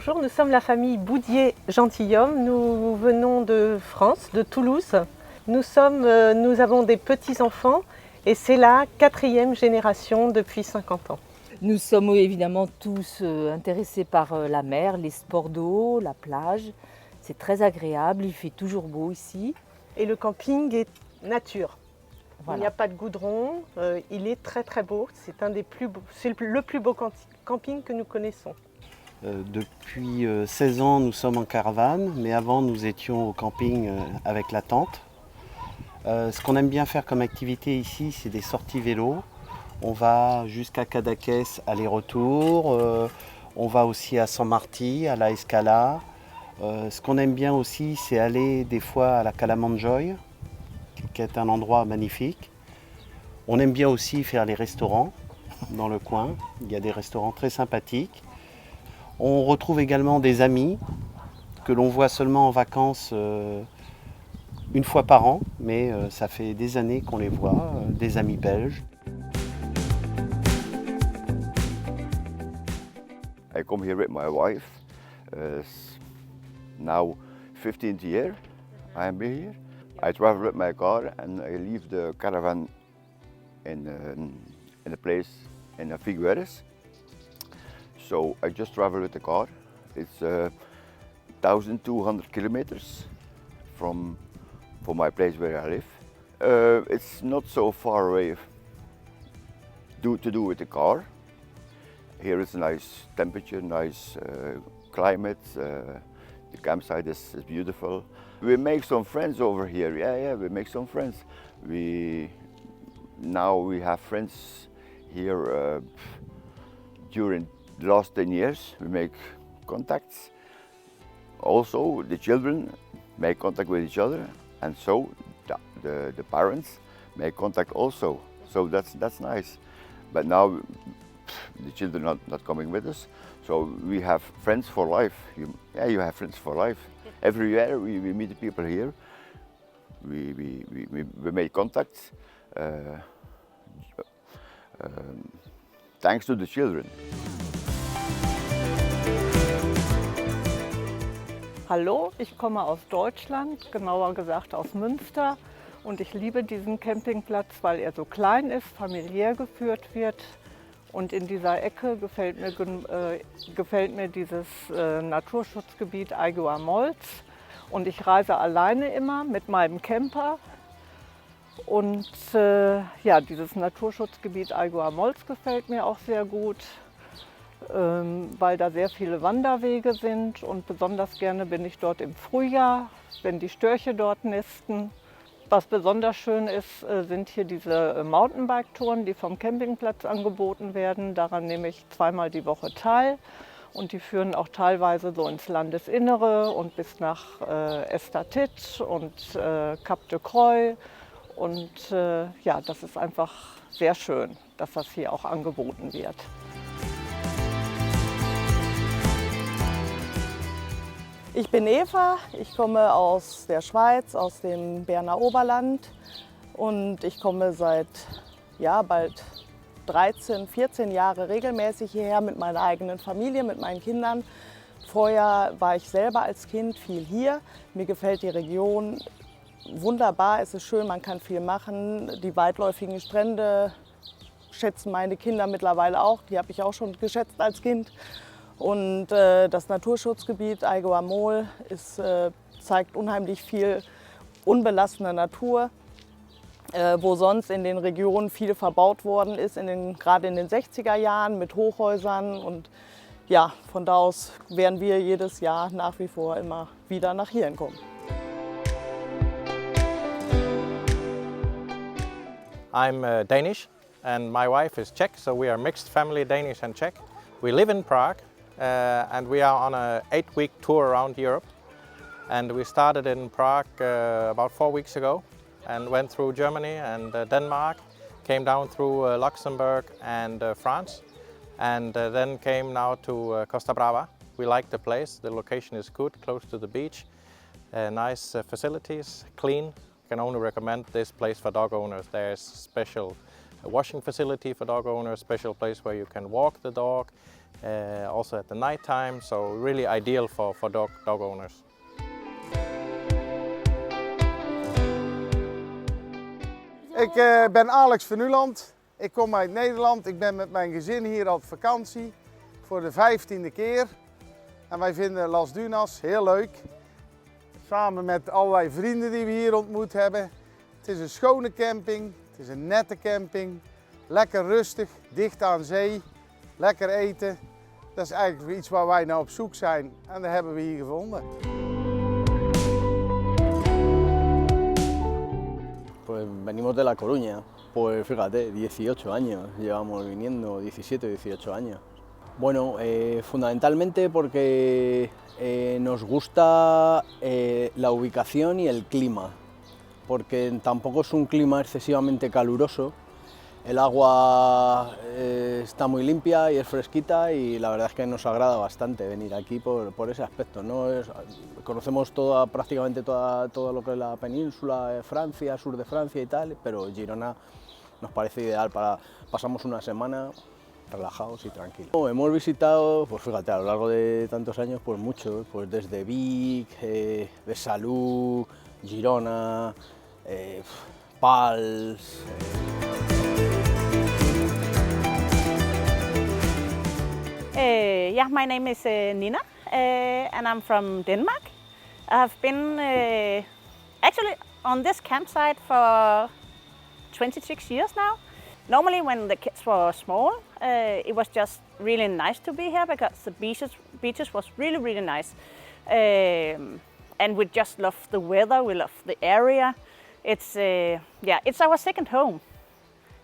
Bonjour, nous sommes la famille Boudier-Gentilhomme. Nous venons de France, de Toulouse. Nous avons des petits-enfants et c'est la 4e génération depuis 50 ans. Nous sommes évidemment tous intéressés par la mer, les sports d'eau, la plage. C'est très agréable, il fait toujours beau ici. Et le camping est nature. Voilà. Il n'y a pas de goudron, il est très très beau. C'est le plus beau camping que nous connaissons. Depuis 16 ans, nous sommes en caravane, mais avant, nous étions au camping avec la tente. Ce qu'on aime bien faire comme activité ici, c'est des sorties vélo. On va jusqu'à Cadaqués aller-retour, on va aussi à San Martí, à la Escala. Ce qu'on aime bien aussi, c'est aller des fois à la Cala Manjoy, qui est un endroit magnifique. On aime bien aussi faire les restaurants dans le coin. Il y a des restaurants très sympathiques. On retrouve également des amis que l'on voit seulement en vacances une fois par an, mais ça fait des années qu'on les voit, des amis belges. I come here with my wife. Now 15th year I am here. I travel with my car and I leave the caravan in a place in Figueres. So I just travel with the car. It's 1,200 kilometers from my place where I live. It's not so far away to do with the car. Here it's a nice temperature, nice climate. The campsite is beautiful. We make some friends over here. Yeah, we make some friends. Now we have friends here during the last 10 years. We make contacts. Also, the children make contact with each other, and so the parents make contact also. So that's nice. But now the children are not coming with us, so we have friends for life. You have friends for life. Every year we meet the people here. We make contacts thanks to the children. Hallo, ich komme aus Deutschland, genauer gesagt aus Münster, und ich liebe diesen Campingplatz, weil er so klein ist, familiär geführt wird. Und in dieser Ecke gefällt mir dieses Naturschutzgebiet Aiguamolls. Und ich reise alleine immer mit meinem Camper. Und dieses Naturschutzgebiet Aiguamolls gefällt mir auch sehr gut, weil da sehr viele Wanderwege sind. Und besonders gerne bin ich dort im Frühjahr, wenn die Störche dort nisten. Was besonders schön ist, sind hier diese Mountainbike-Touren, die vom Campingplatz angeboten werden. Daran nehme ich zweimal die Woche teil. Und die führen auch teilweise so ins Landesinnere und bis nach Estatit und Cap de Croix. Und das ist einfach sehr schön, dass das hier auch angeboten wird. Ich bin Eva, ich komme aus der Schweiz, aus dem Berner Oberland, und ich komme seit bald 13, 14 Jahre regelmäßig hierher mit meiner eigenen Familie, mit meinen Kindern. Vorher war ich selber als Kind viel hier. Mir gefällt die Region wunderbar, es ist schön, man kann viel machen. Die weitläufigen Strände schätzen meine Kinder mittlerweile auch, die habe ich auch schon geschätzt als Kind. Und das Naturschutzgebiet Aiguamolls zeigt unheimlich viel unbelassene Natur, wo sonst in den Regionen viel verbaut worden ist, gerade in den 60er Jahren mit Hochhäusern. Und ja, von da aus werden wir jedes Jahr nach wie vor immer wieder nach hierhin kommen. I'm Danish and my wife is Czech, so we are mixed family, Danish and Czech. We live in Prague. And we are on an 8-week tour around Europe. And we started in Prague about 4 weeks ago and went through Germany and Denmark, came down through Luxembourg and France, and then came now to Costa Brava. We like the place, the location is good, close to the beach, nice facilities, clean. Can only recommend this place for dog owners. There's special washing facility for dog owners, special place where you can walk the dog. also at the night time, so really ideal for dog owners. Ik ben Alex van Nuland. Ik kom uit Nederland. Ik ben met mijn gezin hier op vakantie voor de 15e keer. En wij vinden Las Dunas heel leuk. Samen met allerlei vrienden die we hier ontmoet hebben. Het is een schone camping, het is een nette camping. Lekker rustig, dicht aan zee, lekker eten. Dat is eigenlijk iets waar wij nou op zoek zijn en dat hebben we hier gevonden. Pues venimos de La Coruña, pues fíjate, 18 años, llevamos viniendo 17, 18 años. Bueno, fundamentalmente porque nos gusta la ubicación y el clima, porque tampoco es un clima excesivamente caluroso, el agua está muy limpia y es fresquita y la verdad es que nos agrada bastante venir aquí por ese aspecto, ¿no? Conocemos prácticamente todo lo que es la península, Francia, sur de Francia y tal, pero Girona nos parece ideal pasamos una semana relajados y tranquilos. Hemos visitado, pues fíjate, a lo largo de tantos años, pues muchos, pues desde Vic, Besalú, Girona, Pals. Yeah, my name is Nina, and I'm from Denmark. I've been actually on this campsite for 26 years now. Normally when the kids were small, it was just really nice to be here because the beaches was really nice. And we just love the weather, we love the area. It's our second home.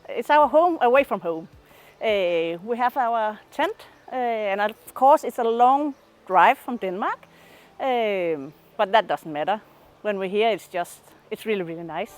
It's our home away from home. We have our tent, and of course it's a long drive from Denmark, but that doesn't matter. When we're here, it's really nice.